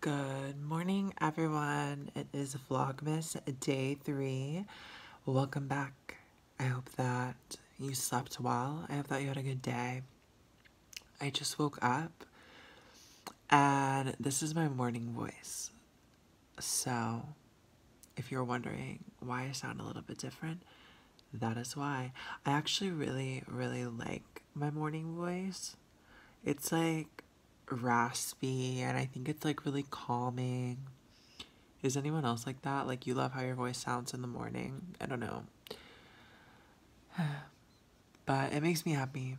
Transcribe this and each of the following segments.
Good morning, everyone. It is Vlogmas day 3. Welcome back. I hope that you slept well. I hope that you had a good day. I just woke up and this is my morning voice. So, if you're wondering why I sound a little bit different, that is why. I actually really like my morning voice. It's like raspy and I think it's like really calming. Is anyone else like that? Like, you love how your voice sounds in the morning? I don't know. But it makes me happy.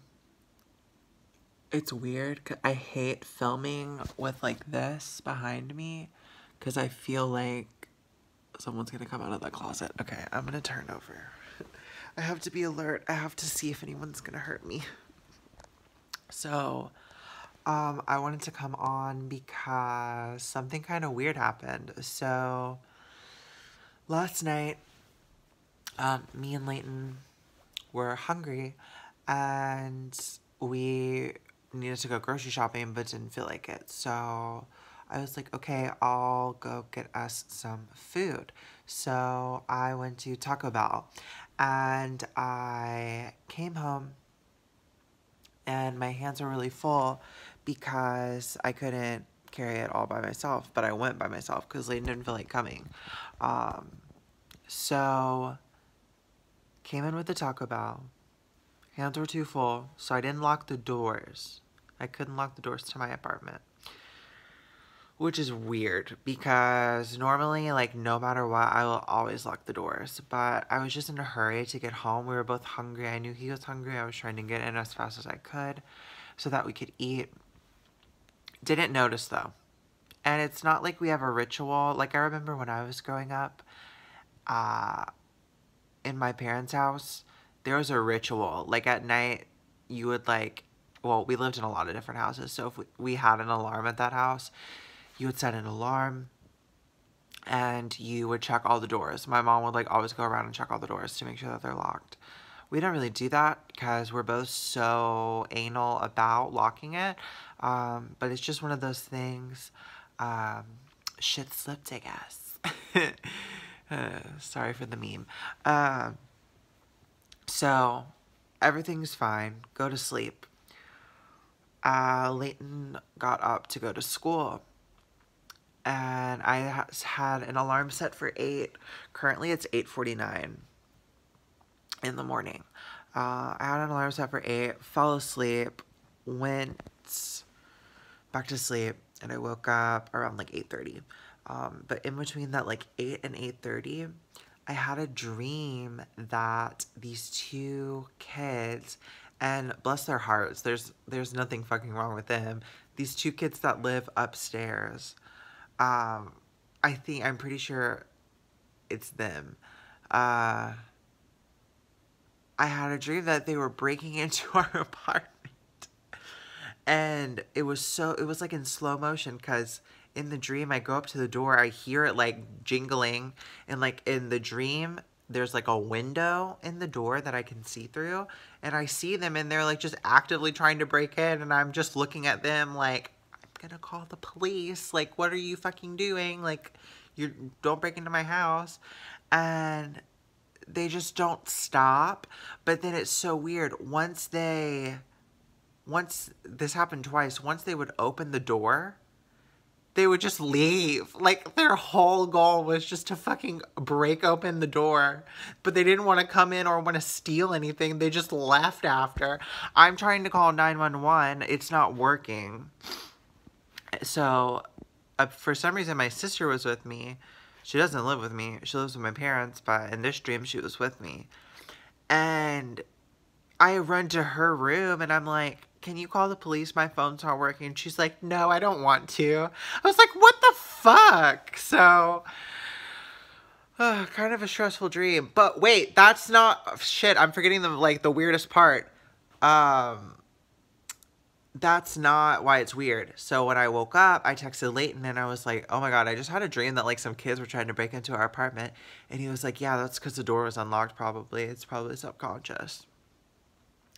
It's weird. I hate filming with like this behind me because I feel like someone's gonna come out of the closet. Okay, I'm gonna turn over. I have to be alert. I have to see if anyone's gonna hurt me. So, I wanted to come on because something kind of weird happened. So, last night, me and Leighton were hungry and we needed to go grocery shopping but didn't feel like it. So I was like, okay, I'll go get us some food. So I went to Taco Bell and I came home and my hands were really full because I couldn't carry it all by myself, but I went by myself because Leighton didn't feel like coming. So came in with the Taco Bell. Hands were too full, so I didn't lock the doors. I couldn't lock the doors to my apartment. Which is weird, because normally, like, no matter what, I will always lock the doors. But I was just in a hurry to get home. We were both hungry. I knew he was hungry. I was trying to get in as fast as I could so that we could eat. Didn't notice, though. And it's not like we have a ritual. Like, I remember when I was growing up, in my parents' house, there was a ritual. Like, at night, you would, like, well, we lived in a lot of different houses, so if we had an alarm at that house, you would set an alarm, and you would check all the doors. My mom would, like, always go around and check all the doors to make sure that they're locked. We don't really do that, because we're both so anal about locking it, but it's just one of those things. Shit slipped, I guess. Sorry for the meme. So, everything's fine. Go to sleep. Leighton got up to go to school. And I had an alarm set for 8. Currently, it's 8:49 in the morning. I had an alarm set for 8. Fell asleep. Went back to sleep. And I woke up around, like, 8:30. But in between that, like, 8 and 8:30, I had a dream that these two kids, and bless their hearts, there's nothing fucking wrong with them. These two kids that live upstairs, I'm pretty sure it's them. I had a dream that they were breaking into our apartment. And it was like in slow motion, because in the dream, I go up to the door, I hear it, like, jingling, and, like, in the dream, there's, like, a window in the door that I can see through, and I see them, and they're, like, just actively trying to break in, and I'm just looking at them, like, I'm gonna call the police, like, what are you fucking doing, like, you don't break into my house, and they just don't stop. But then it's so weird, once this happened twice, once they would open the door, they would just leave. Like, their whole goal was just to fucking break open the door. But they didn't want to come in or want to steal anything. They just left after. I'm trying to call 911. It's not working. So, for some reason, my sister was with me. She doesn't live with me. She lives with my parents. But in this dream, she was with me. And I run to her room, and I'm like, can you call the police? My phone's not working. She's like, no, I don't want to. I was like, what the fuck? So, kind of a stressful dream. But wait, that's not, shit, I'm forgetting the weirdest part. That's not why it's weird. So when I woke up, I texted Leighton, and I was like, oh my god, I just had a dream that, like, some kids were trying to break into our apartment. And he was like, yeah, that's because the door was unlocked, probably. It's probably subconscious.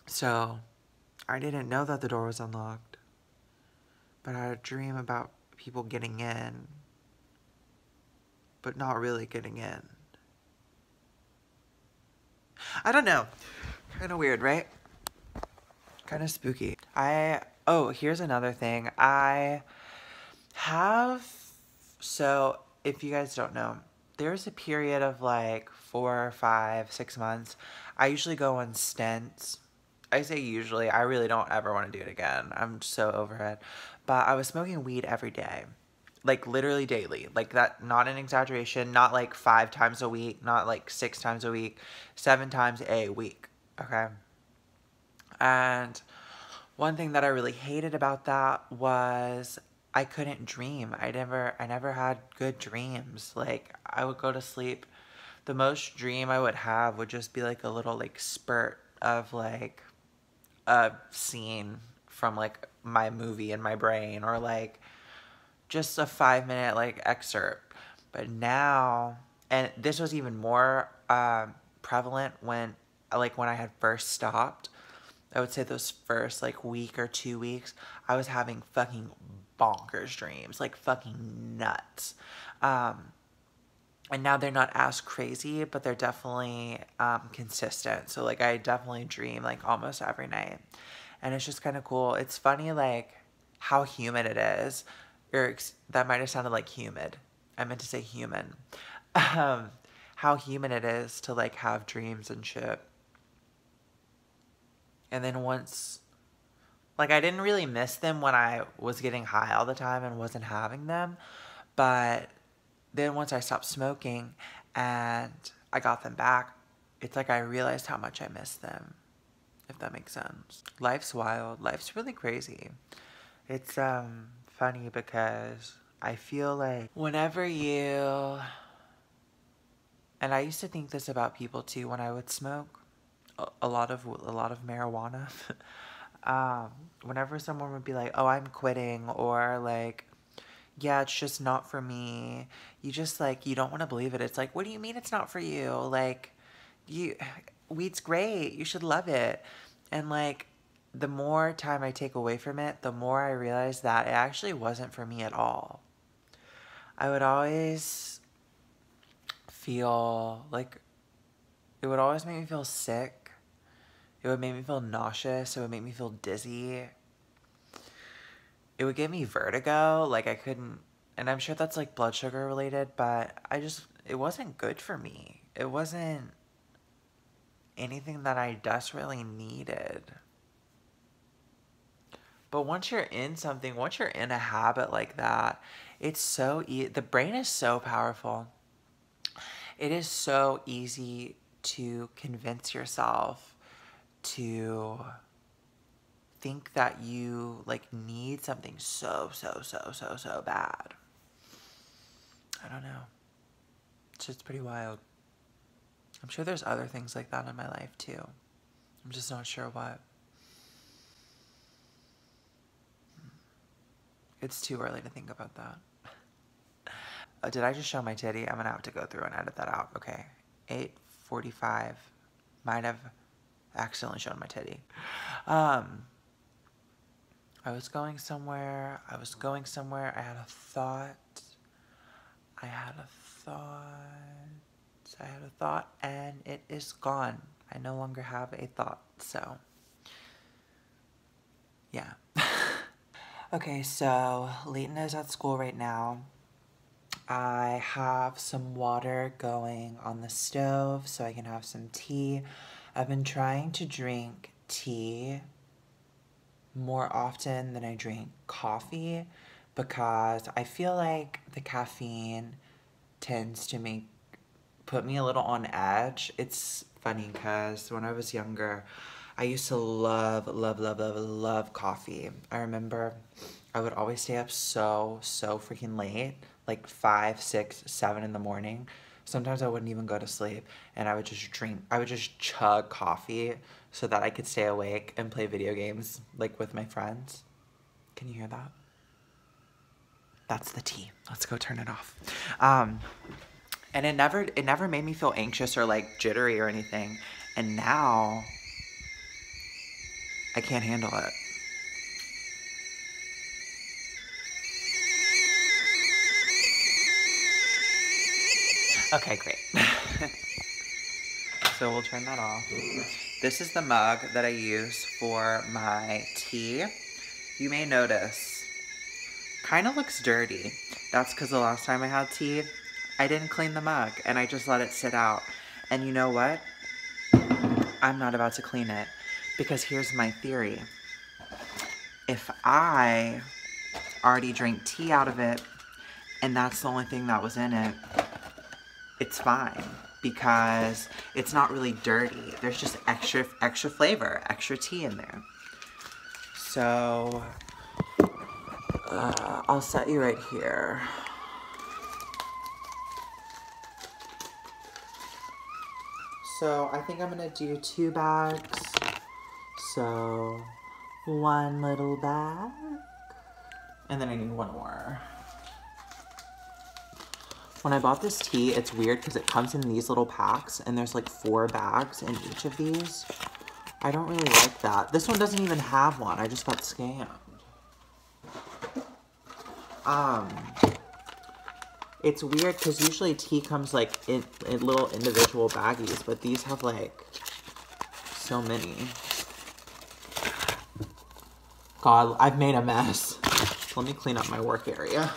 So I didn't know that the door was unlocked, but I had a dream about people getting in, but not really getting in. I don't know. Kind of weird, right? Kind of spooky. Oh, here's another thing. So if you guys don't know, there's a period of like 4, 5, 6 months. I usually go on stints. I say usually, I really don't ever want to do it again. I'm so over it. But I was smoking weed every day. Like literally daily. Like that, not an exaggeration, not like 5 times a week, not like 6 times a week, 7 times a week. Okay? And one thing that I really hated about that was I couldn't dream. I never had good dreams. Like I would go to sleep. The most dream I would have would just be like a little like spurt of like a scene from like my movie in my brain, or like just a 5-minute like excerpt. But now, and this was even more prevalent when I had first stopped. I would say those first like week or 2 weeks, I was having fucking bonkers dreams, like fucking nuts. And now they're not as crazy, but they're definitely consistent. So like I definitely dream like almost every night. And it's just kind of cool. It's funny like how humid it is. That might have sounded like humid. I meant to say human. How human it is to like have dreams and shit. And then once, like I didn't really miss them when I was getting high all the time and wasn't having them. But then once I stopped smoking and I got them back, it's like I realized how much I missed them, if that makes sense. Life's wild. Life's really crazy. It's funny because I feel like whenever you, and I used to think this about people too when I would smoke a lot of marijuana. Whenever someone would be like, "Oh, I'm quitting," or like, "Yeah, it's just not for me," you just like, you don't want to believe it. It's like, what do you mean it's not for you? Like, weed's great. You should love it. And like, the more time I take away from it, the more I realize that it actually wasn't for me at all. I would always feel like, it would always make me feel sick. It would make me feel nauseous. It would make me feel dizzy. It would give me vertigo. Like I couldn't, and I'm sure that's like blood sugar related, but it wasn't good for me. It wasn't anything that I desperately needed. But once you're in something, once you're in a habit like that, it's so the brain is so powerful. It is so easy to convince yourself to think that you like need something so bad. I don't know. It's just pretty wild. I'm sure there's other things like that in my life too. I'm just not sure what. It's too early to think about that. Did I just show my titty? I'm gonna have to go through and edit that out. Okay. 8:45. Might have accidentally shown my titty. I was going somewhere. I had a thought. And it is gone. I no longer have a thought, so yeah. Okay, so Leighton is at school right now. I have some water going on the stove so I can have some tea. I've been trying to drink tea more often than I drink coffee because I feel like the caffeine tends to put me a little on edge. It's funny because when I was younger, I used to love coffee. I remember I would always stay up so freaking late, like 5, 6, 7 in the morning. Sometimes I wouldn't even go to sleep, and I would just chug coffee so that I could stay awake and play video games, like with my friends. Can you hear that? That's the tea. Let's go turn it off. And it never made me feel anxious or like jittery or anything. And now I can't handle it. Okay, great. So we'll turn that off. This is the mug that I use for my tea. You may notice, kind of looks dirty. That's because the last time I had tea, I didn't clean the mug and I just let it sit out. And you know what? I'm not about to clean it because here's my theory. If I already drank tea out of it and that's the only thing that was in it, it's fine because it's not really dirty. There's just extra flavor, extra tea in there. So I'll set you right here. So I think I'm gonna do 2 bags. So 1 little bag, and then I need 1 more. When I bought this tea, it's weird because it comes in these little packs and there's like 4 bags in each of these. I don't really like that. This one doesn't even have one. I just got scammed. It's weird because usually tea comes like in little individual baggies, but these have like so many. God, I've made a mess. Let me clean up my work area.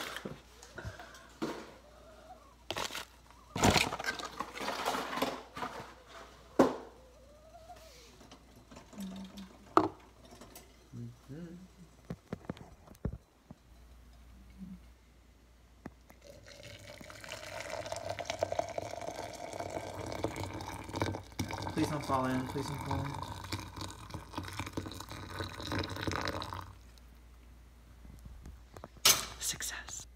Please don't fall in. Please don't fall in. Success.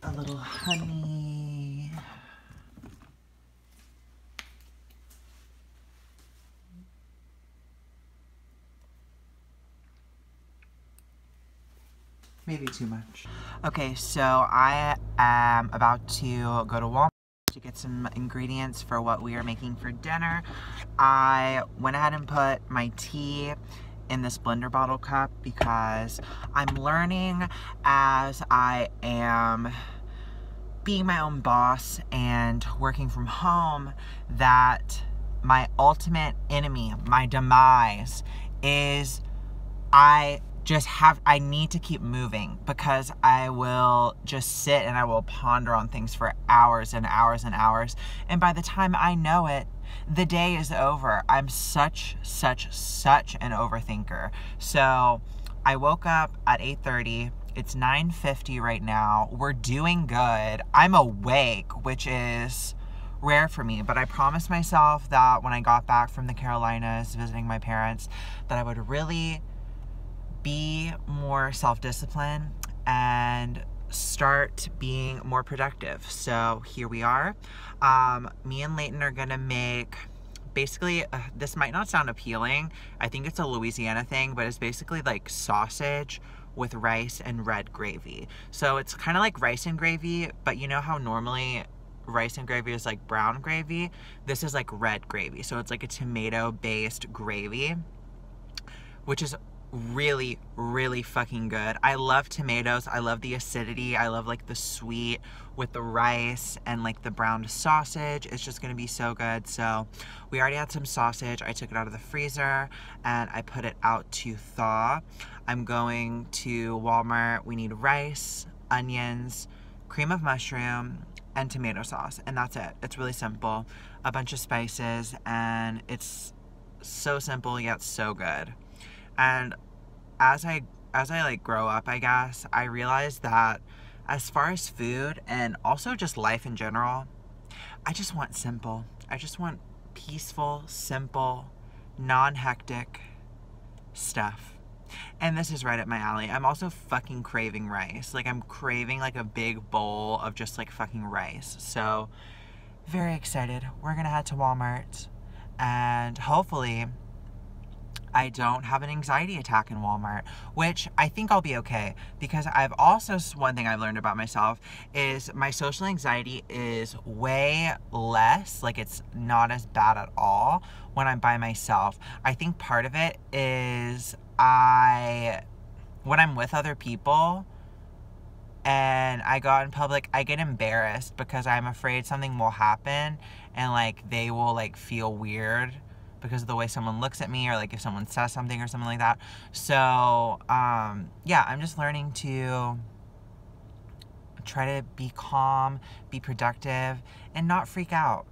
A little honey. Maybe too much. Okay, so I am about to go to Walmart to get some ingredients for what we are making for dinner. I went ahead and put my tea in this blender bottle cup because I'm learning as I am being my own boss and working from home that my ultimate enemy, my demise, is I need to keep moving because I will just sit and I will ponder on things for hours and hours and hours. And by the time I know it, the day is over. I'm such an overthinker. So I woke up at 8:30. It's 9:50 right now. We're doing good. I'm awake, which is rare for me, but I promised myself that when I got back from the Carolinas visiting my parents, that I would really be more self-disciplined and start being more productive. So here we are. Me and Leighton are gonna make basically, this might not sound appealing. I think it's a Louisiana thing, but it's basically like sausage with rice and red gravy. So it's kind of like rice and gravy, but you know how normally rice and gravy is like brown gravy? This is like red gravy. So it's like a tomato-based gravy, which is really fucking good. I love tomatoes. I love the acidity. I love like the sweet with the rice and like the browned sausage. It's just gonna be so good. So we already had some sausage. I took it out of the freezer and I put it out to thaw. I'm going to Walmart. We need rice, onions, cream of mushroom, and tomato sauce, and that's it. It's really simple. A bunch of spices, and it's so simple yet so good. And as I as I like grow up, I guess, I realized that as far as food and also just life in general, I just want simple. I just want peaceful, simple, non-hectic stuff. And this is right up my alley. I'm also fucking craving rice. Like, I'm craving like a big bowl of just like fucking rice. So, very excited. We're gonna head to Walmart and hopefully I don't have an anxiety attack in Walmart, which I think I'll be okay, because I've also, one thing I've learned about myself is my social anxiety is way less, like it's not as bad at all when I'm by myself. I think part of it is when I'm with other people and I go out in public, I get embarrassed because I'm afraid something will happen and like they will like feel weird because of the way someone looks at me, or like if someone says something or something like that. So, yeah, I'm just learning to try to be calm, be productive, and not freak out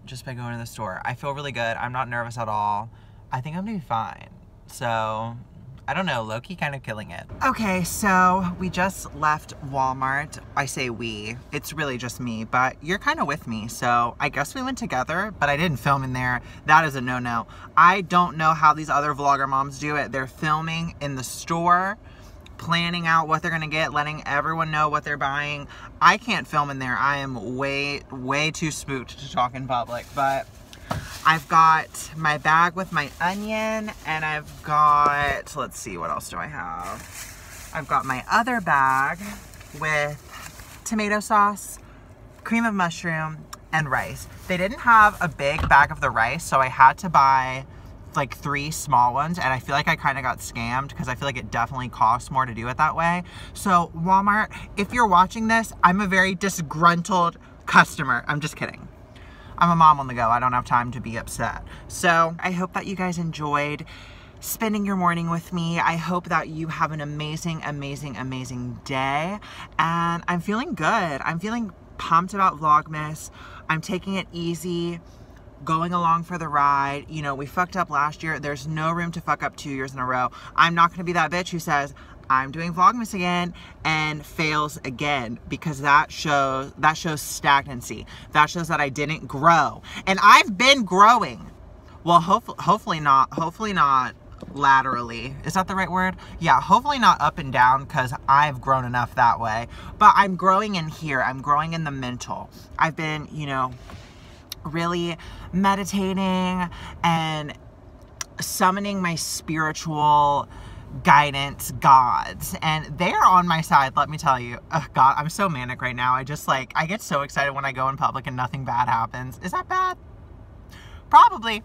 just by going to the store. I feel really good. I'm not nervous at all. I think I'm gonna be fine. So, I don't know, low-key kind of killing it. Okay, so we just left Walmart. I say we, it's really just me, but you're kind of with me, so I guess we went together, but I didn't film in there. That is a no-no. I don't know how these other vlogger moms do it. They're filming in the store, planning out what they're gonna get, letting everyone know what they're buying. I can't film in there. I am way too spooked to talk in public, but I've got my bag with my onion, and I've got, let's see, what else do I have? I've got my other bag with tomato sauce, cream of mushroom, and rice. They didn't have a big bag of the rice, so I had to buy like 3 small ones, and I feel like I kind of got scammed because I feel like it definitely costs more to do it that way. So Walmart, if you're watching this, I'm a very disgruntled customer. I'm just kidding. I'm a mom on the go. I don't have time to be upset. So I hope that you guys enjoyed spending your morning with me. I hope that you have an amazing, amazing, amazing day. And I'm feeling good. I'm feeling pumped about Vlogmas. I'm taking it easy, going along for the ride. You know, we fucked up last year. There's no room to fuck up 2 years in a row. I'm not gonna be that bitch who says, I'm doing Vlogmas again and fails again, because that shows stagnancy. That shows that I didn't grow, and I've been growing. Well, hopefully not laterally. Is that the right word? Yeah, hopefully not up and down, because I've grown enough that way. But I'm growing in here. I'm growing in the mental. I've been, you know, really meditating and summoning my spiritual guidance gods, and they're on my side, let me tell you. Oh God, I'm so manic right now. I get so excited when I go in public and nothing bad happens. Is that bad? Probably.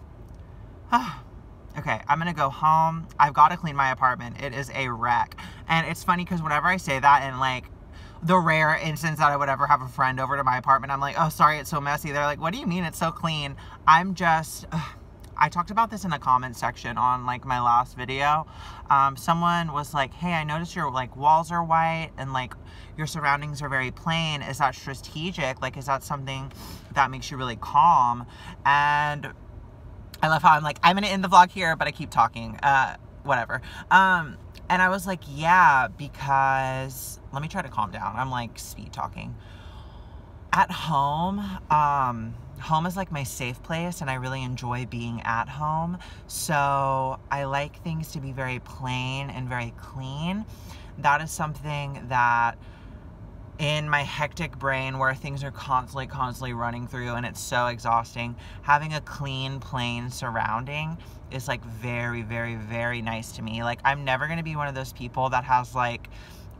Okay, I'm gonna go home. I've got to clean my apartment. It is a wreck. And it's funny because whenever I say that, and like the rare instance that I would ever have a friend over to my apartment, I'm like, oh, sorry, it's so messy. They're like, what do you mean it's so clean? I'm just, I talked about this in the comment section on like my last video. Someone was like, hey, I noticed your like walls are white and like your surroundings are very plain. Is that strategic? Like, is that something that makes you really calm? And I love how I'm like, I'm gonna end the vlog here, but I keep talking, whatever. And I was like, yeah, because, let me try to calm down. I'm like speed talking. At home, home is like my safe place, and I really enjoy being at home. So I like things to be very plain and very clean. That is something that in my hectic brain, where things are constantly running through and it's so exhausting, having a clean, plain surrounding is like very, very, very nice to me. Like, I'm never gonna be one of those people that has like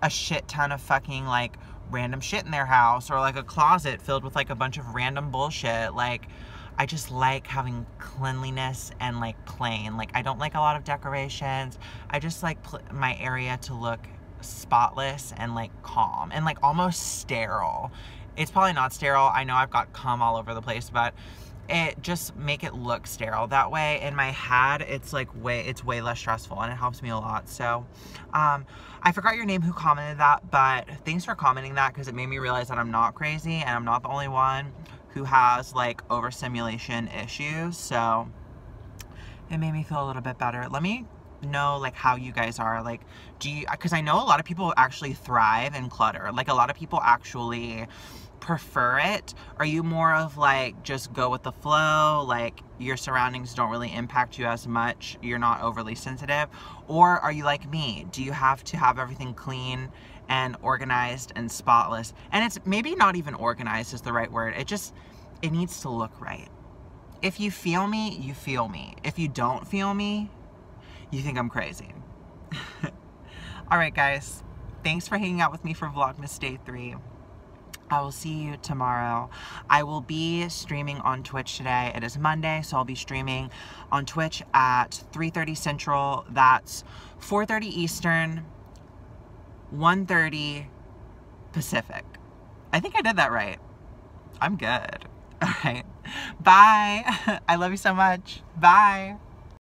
a shit ton of fucking like random shit in their house, or like a closet filled with like a bunch of random bullshit. Like, I just like having cleanliness and like plain. Like, I don't like a lot of decorations. I just like my area to look spotless and like calm and like almost sterile. It's probably not sterile. I know I've got cum all over the place, but it just make it look sterile. That way in my head, it's like way less stressful, and it helps me a lot. So, I forgot your name who commented that, but thanks for commenting that, because it made me realize that I'm not crazy and I'm not the only one who has like overstimulation issues. So it made me feel a little bit better. Let me know like how you guys are. Like, do you, because I know a lot of people actually thrive in clutter. Like a lot of people actually prefer it. Are you more of like just go with the flow, like your surroundings don't really impact you as much, you're not overly sensitive? Or are you like me? Do you have to have everything clean and organized and spotless? And it's maybe not even organized is the right word. It needs to look right. If you feel me, you feel me. If you don't feel me, you think I'm crazy. Alright guys, thanks for hanging out with me for Vlogmas Day 3. I will see you tomorrow. I will be streaming on Twitch today. It is Monday, so I'll be streaming on Twitch at 3:30 Central. That's 4:30 Eastern, 1:30 Pacific. I think I did that right. I'm good. Alright. Bye. I love you so much. Bye.